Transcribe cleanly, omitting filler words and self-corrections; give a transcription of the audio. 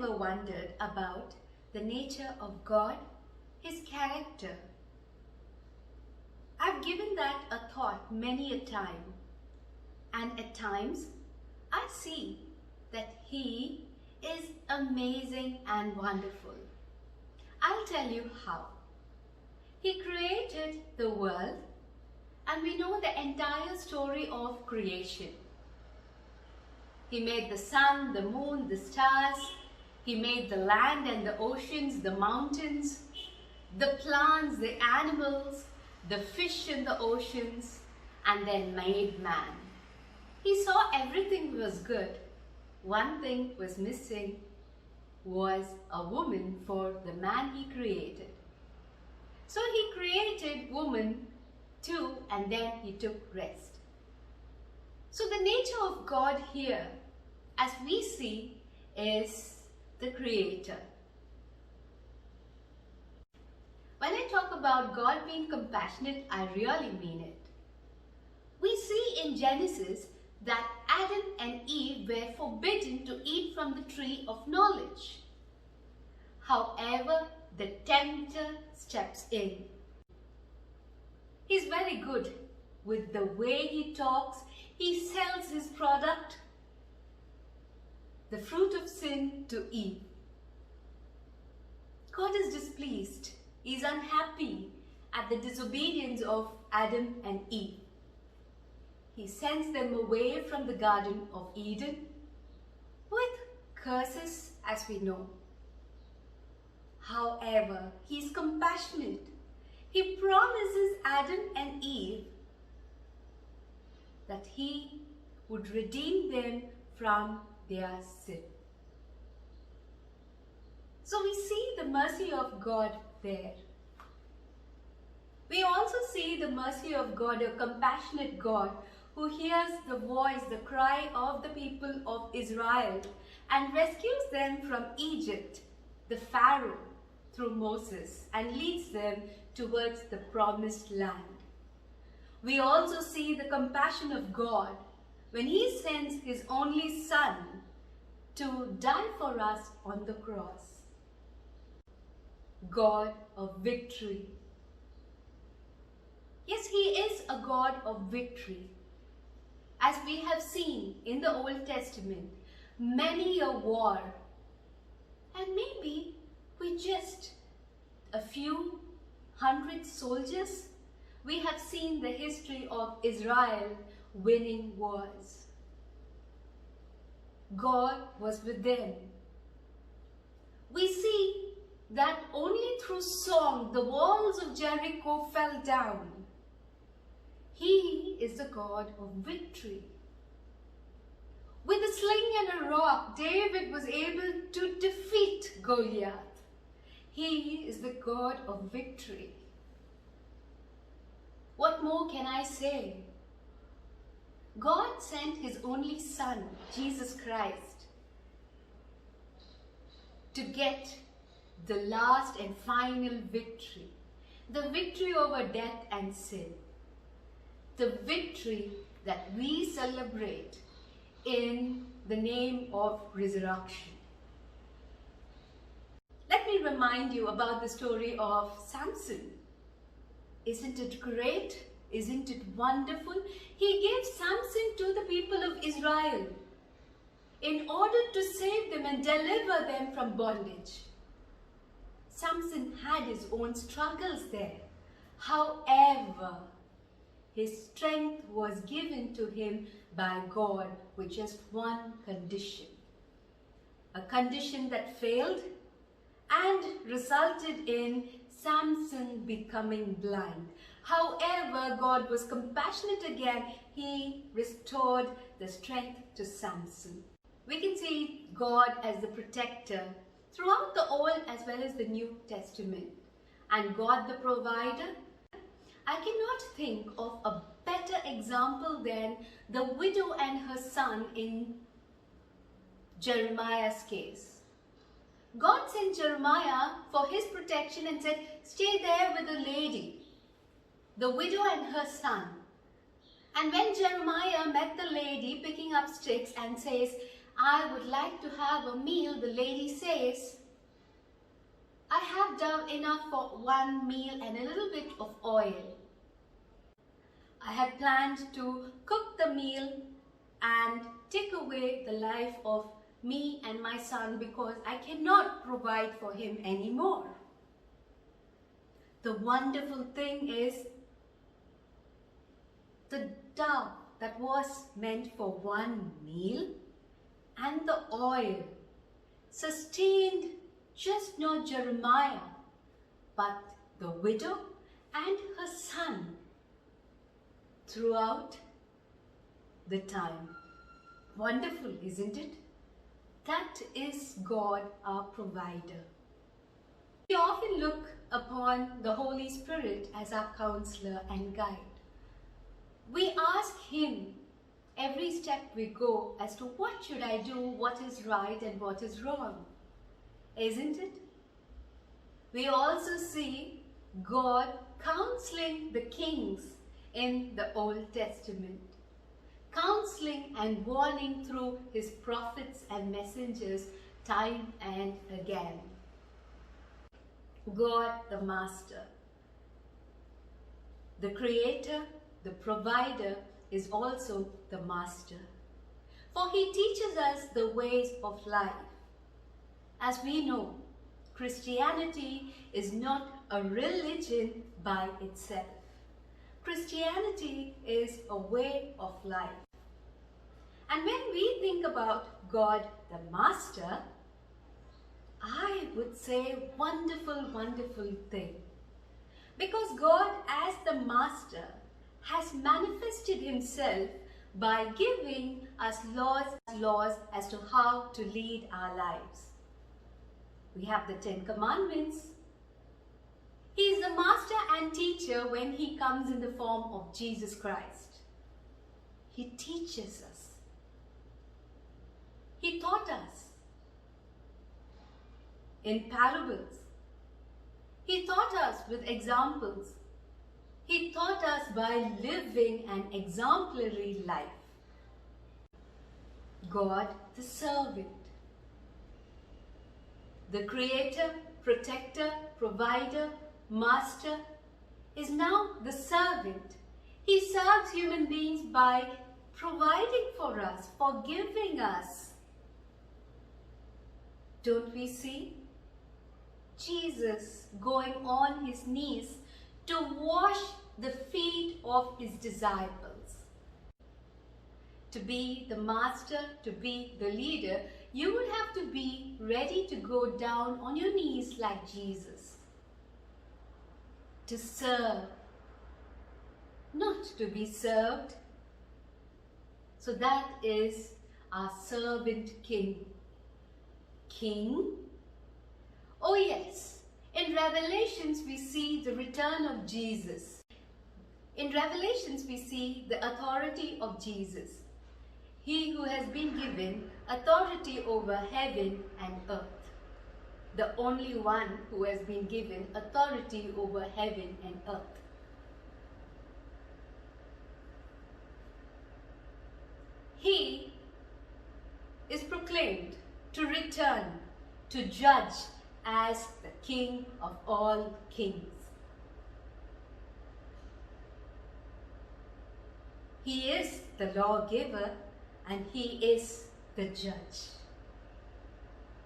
ever wondered about the nature of God, His character? I've given that a thought many a time, and at times I see that He is amazing and wonderful. I'll tell you how. He created the world, and we know the entire story of creation. He made the sun, the moon, the stars. He made the land and the oceans, the mountains, the plants, the animals, the fish in the oceans, and then made man. He saw everything was good. One thing was missing, was a woman for the man He created. So He created woman too, and then He took rest. So the nature of God here, as we see, is the Creator. When I talk about God being compassionate, I really mean it. We see in Genesis that Adam and Eve were forbidden to eat from the tree of knowledge. However, the tempter steps in. He's very good with the way he talks. He sells his product, the fruit of sin, to Eve. God is displeased. He is unhappy at the disobedience of Adam and Eve. He sends them away from the Garden of Eden with curses, as we know. However, He is compassionate. He promises Adam and Eve that He would redeem them from their sin. So we see the mercy of God there. We also see the mercy of God, a compassionate God who hears the voice, the cry of the people of Israel and rescues them from Egypt, the Pharaoh, through Moses, and leads them towards the promised land. We also see the compassion of God when He sends His only Son to die for us on the cross. God of victory. Yes, He is a God of victory. As we have seen in the Old Testament, many a war, and maybe with just a few hundred soldiers, we have seen the history of Israel winning wars. God was with them. We see that only through song the walls of Jericho fell down. He is the God of victory. With a sling and a rock, David was able to defeat Goliath. He is the God of victory. What more can I say? God sent His only Son, Jesus Christ, to get the last and final victory. The victory over death and sin. The victory that we celebrate in the name of resurrection. Let me remind you about the story of Samson. Isn't it great? Isn't it wonderful? He gave Samson to the people of Israel in order to save them and deliver them from bondage. Samson had his own struggles there. However, his strength was given to him by God with just one condition. A condition that failed and resulted in Samson becoming blind. However, God was compassionate again. He restored the strength to Samson. We can see God as the protector throughout the Old as well as the New Testament. And God the provider. I cannot think of a better example than the widow and her son in Jeremiah's case. God sent Jeremiah for his protection and said, stay there with the lady, the widow and her son. And when Jeremiah met the lady picking up sticks and says, I would like to have a meal, the lady says. I have done enough for one meal and a little bit of oil. I had planned to cook the meal and take away the life of me and my son because I cannot provide for him anymore. The wonderful thing is the dove that was meant for one meal and the oil sustained just not Jeremiah but the widow and her son throughout the time. Wonderful, isn't it? That is God, our provider. We often look upon the Holy Spirit as our counselor and guide. We ask Him every step we go as to what should I do, what is right and what is wrong. Isn't it? We also see God counseling the kings in the Old Testament, counseling and warning through His prophets and messengers time and again. God the Master, the Creator, the Provider, is also the Master. For He teaches us the ways of life. As we know, Christianity is not a religion by itself. Christianity is a way of life. And when we think about God the Master, I would say wonderful, wonderful thing. Because God as the Master has manifested Himself by giving us laws as to how to lead our lives. We have the 10 Commandments. He is the Master and Teacher when He comes in the form of Jesus Christ. He teaches us. He taught us in parables. He taught us with examples. He taught us by living an exemplary life. God the servant, the Creator, Protector, Provider, Master, is now the servant. He serves human beings by providing for us, forgiving us. Don't we see Jesus going on His knees to wash the feet of His disciples? To be the Master, to be the leader, you would have to be ready to go down on your knees like Jesus. To serve, not to be served. So that is our servant King. King? Oh yes, in Revelations we see the return of Jesus. In Revelations we see the authority of Jesus. He who has been given authority over heaven and earth. The only one who has been given authority over heaven and earth. He is proclaimed to return to judge as the King of all kings. He is the lawgiver and He is the judge.